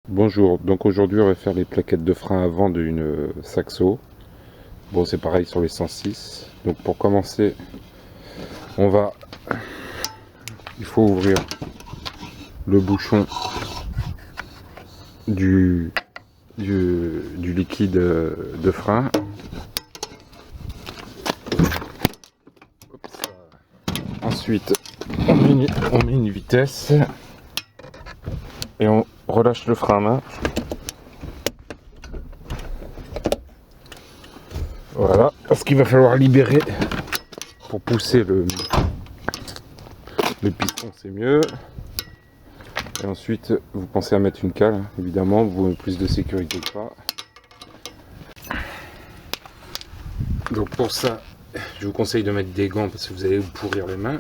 Bonjour, donc aujourd'hui on va faire les plaquettes de frein avant d'une Saxo. Bon, c'est pareil sur les 106. Donc pour commencer, il faut ouvrir le bouchon du liquide de frein. Ensuite, on met une vitesse et on relâche le frein à main. Voilà, parce qu'il va falloir libérer pour pousser le piston, c'est mieux. Et ensuite, vous pensez à mettre une cale, évidemment, vous plus de sécurité que pas. Donc pour ça, je vous conseille de mettre des gants parce que vous allez vous pourrir les mains.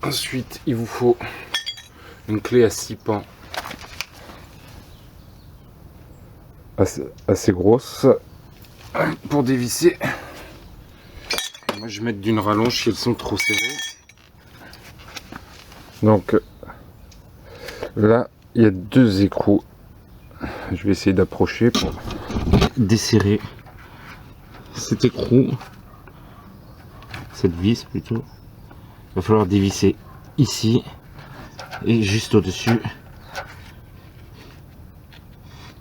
Ensuite, il vous faut une clé à 6 pans assez grosse pour dévisser. Moi, je vais mettre d'une rallonge si elles sont trop serrées. Donc là, il y a 2 écrous. Je vais essayer d'approcher pour desserrer cet écrou, cette vis plutôt. Il va falloir dévisser ici et juste au-dessus,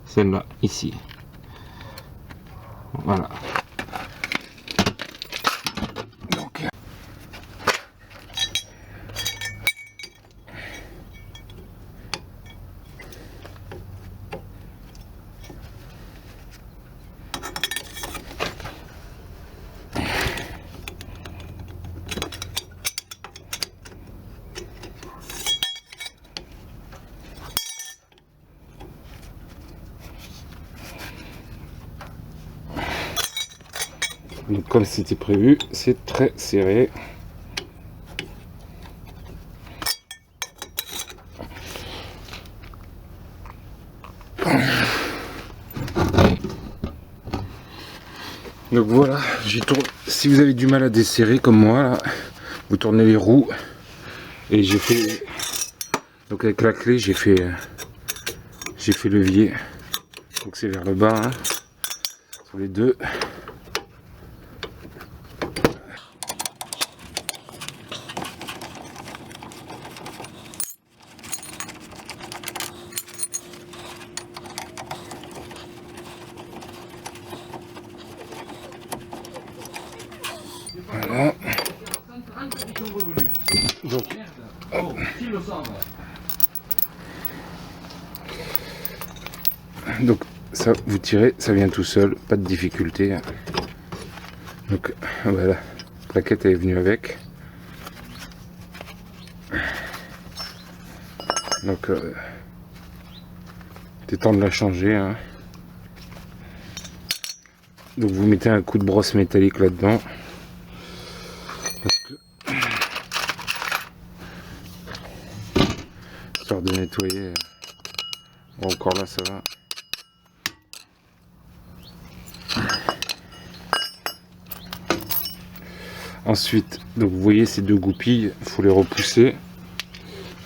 celle-là, ici. Voilà. Donc comme c'était prévu, c'est très serré. Donc voilà, j'y tourne. Si vous avez du mal à desserrer comme moi, là, vous tournez les roues. Et j'ai fait, donc avec la clé, j'ai fait levier. Donc c'est vers le bas, hein, sur les deux. Voilà. Donc ça, vous tirez, ça vient tout seul, pas de difficulté. Donc voilà, la plaquette est venue avec. Donc c'est temps de la changer, hein. Donc vous mettez un coup de brosse métallique là-dedans. Histoire de nettoyer. Bon, encore là ça va. Ensuite, donc vous voyez ces 2 goupilles, il faut les repousser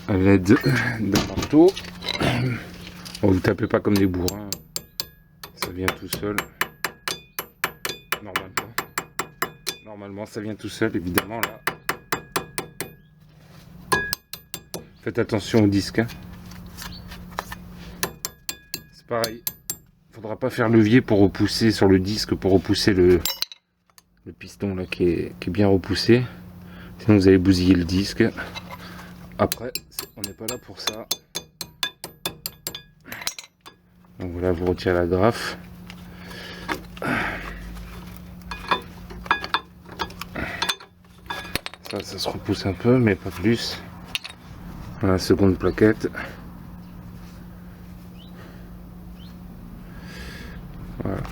à l'aide d'un marteau. Bon, vous tapez pas comme des bourrins, ça vient tout seul. Normalement ça vient tout seul, évidemment là. Faites attention au disque, hein. C'est pareil, faudra pas faire levier pour repousser sur le disque, pour repousser le piston là qui est bien repoussé, sinon vous allez bousiller le disque. Après on n'est pas là pour ça. Donc voilà, vous retirez la graffe. Ça se repousse un peu mais pas plus. Voilà, seconde plaquette. Voilà.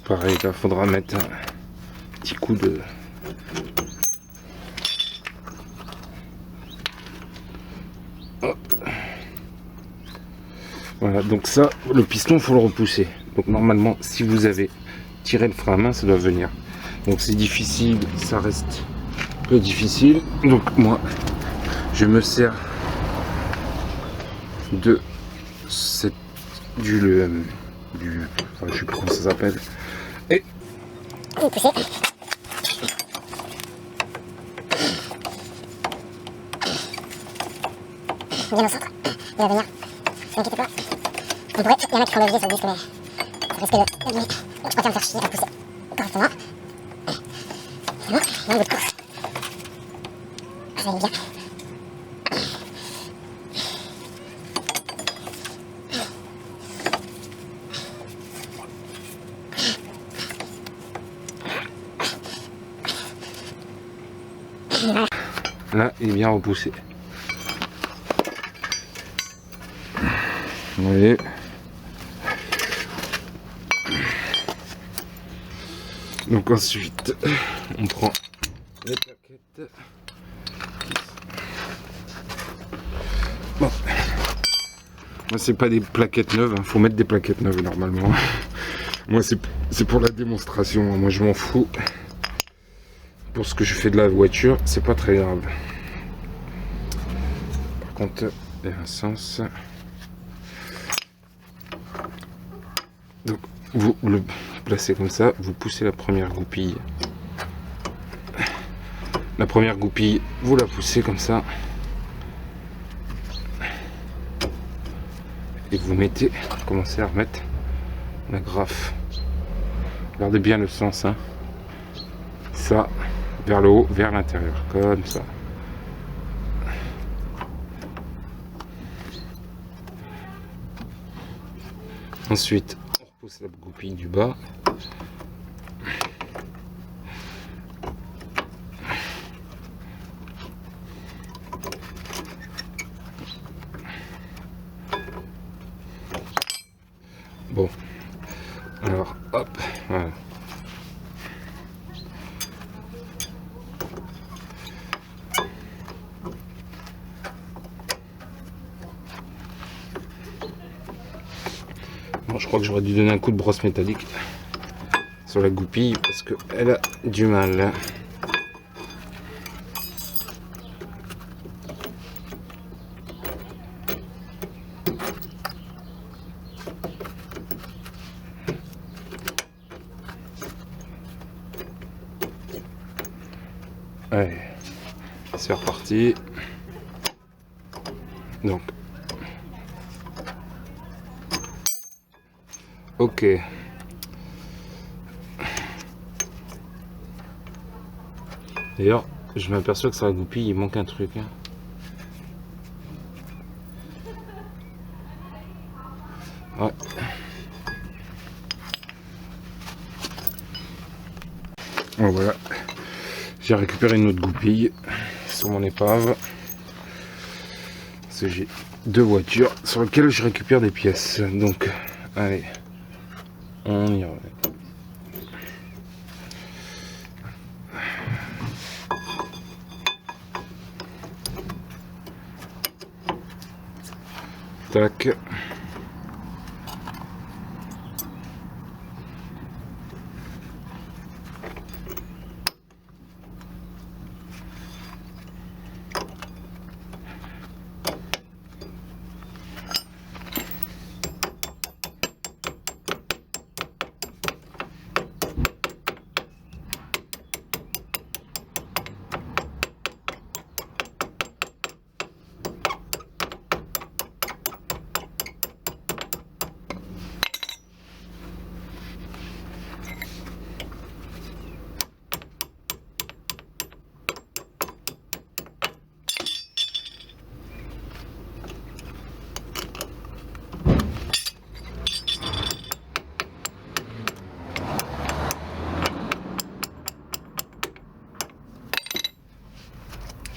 Pareil, là faudra mettre un petit coup de voilà. Donc ça, le piston faut le repousser. Donc normalement, si vous avez tiré le frein à main, ça doit venir. Donc c'est difficile, ça reste peu difficile. Donc moi, je me sers de cette enfin, je sais plus comment ça s'appelle. Et vous poussez. Bien au centre. Il va venir. Ne inquiétez pas. On pourrait y mettre en levier sur le disque, mais ça risque de l'abîmer. Donc je préfère me faire chier à pousser correctement. C'est bon, il y a un bout de course. Ça va bien. là, il est bien repoussé. Vous voyez. Donc ensuite, on prend les plaquettes. Bon. Moi, c'est pas des plaquettes neuves, hein. Faut mettre des plaquettes neuves normalement. Moi, c'est pour la démonstration. Moi, je m'en fous. Pour ce que je fais de la voiture, c'est pas très grave. Par contre, il y a un sens. Donc, vous le placez comme ça, vous poussez la première goupille. La première goupille, vous la poussez comme ça. Et vous mettez, commencez à remettre la graffe. Regardez bien le sens, hein. Ça, vers le haut, vers l'intérieur, comme ça. Ensuite, on repousse la goupille du bas. Bon, alors hop, voilà. Bon, je crois que j'aurais dû donner un coup de brosse métallique sur la goupille parce qu'elle a du mal. Allez, c'est reparti. Donc, ok. D'ailleurs, je m'aperçois que sur la goupille, il manque un truc. Hein. Ouais. Bon, voilà. J'ai récupéré une autre goupille sur mon épave. Parce que j'ai deux voitures sur lesquelles je récupère des pièces. Donc, allez, on y revient. Tac.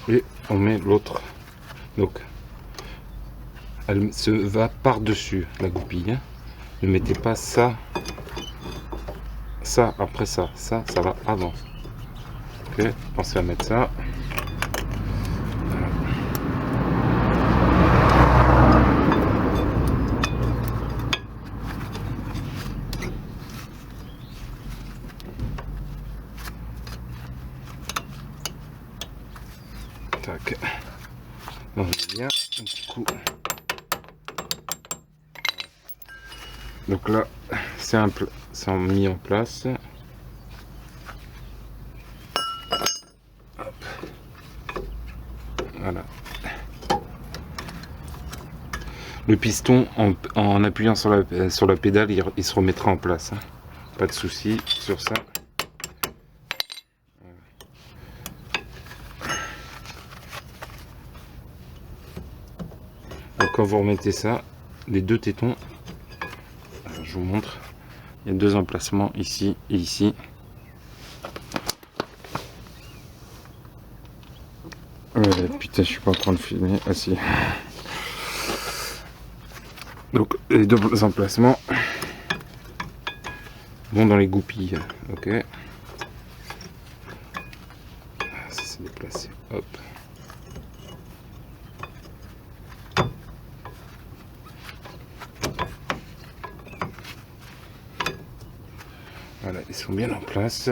Et on met l'autre. Donc, elle se va par-dessus la goupille. Hein. Ne mettez pas ça, ça après ça. Ça va avant. Ok, pensez à mettre ça. Tac. On met bien un petit coup. Donc là, c'est mis en place. Hop. Voilà. Le piston, en appuyant sur la pédale, il se remettra en place. Hein. Pas de souci sur ça. Donc quand vous remettez ça, les deux tétons, alors, je vous montre, il y a deux emplacements ici et ici. Putain, je suis pas en train de filmer. Ah si. Donc les deux emplacements vont dans les goupilles. Ok. Ça s'est déplacé. Hop. Voilà, ils sont bien en place.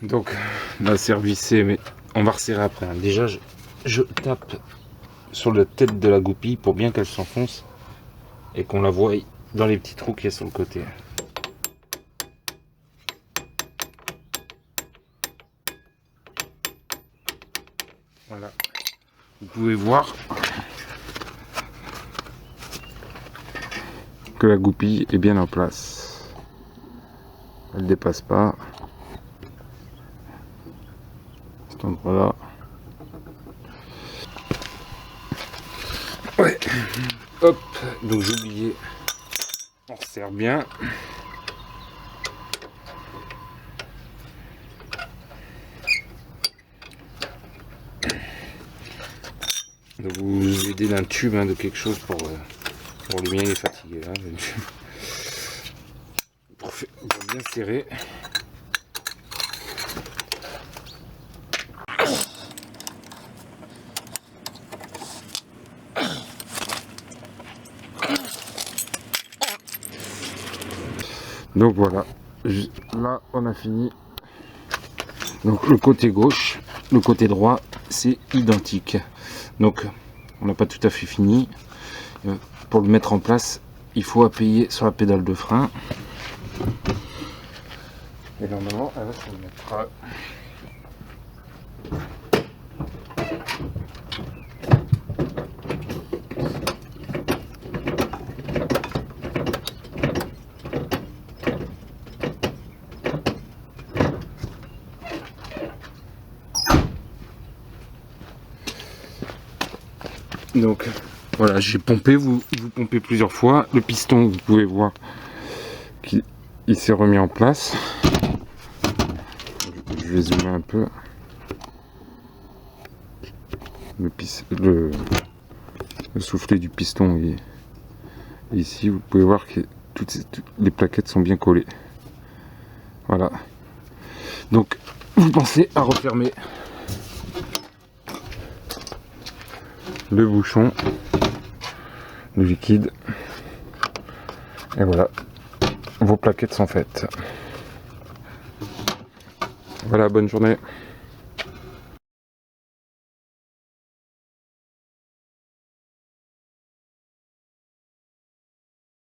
Donc là c'est revissé, mais on va resserrer après. Hein. Déjà je tape sur la tête de la goupille pour bien qu'elle s'enfonce et qu'on la voie dans les petits trous qu'il y a sur le côté. Voilà. Vous pouvez voir que la goupille est bien en place. Elle ne dépasse pas. Cet endroit-là. Ouais. Hop. Donc j'ai oublié. On resserre bien. Donc vous aidez d'un tube, hein, de quelque chose pour le mien il est fatigué là. Pour bien serrer. Donc voilà, là on a fini. Donc le côté gauche, le côté droit, c'est identique. Donc on n'a pas tout à fait fini. Pour le mettre en place, il faut appuyer sur la pédale de frein. Et normalement, elle va se mettre. Donc voilà, j'ai pompé, vous pompez plusieurs fois. Le piston, vous pouvez voir qu'il s'est remis en place. Je vais zoomer un peu. Le soufflet du piston est ici. Vous pouvez voir que toutes les plaquettes sont bien collées. Voilà. Donc vous pensez à refermer le bouchon, le liquide, et voilà, vos plaquettes sont faites. Voilà, bonne journée.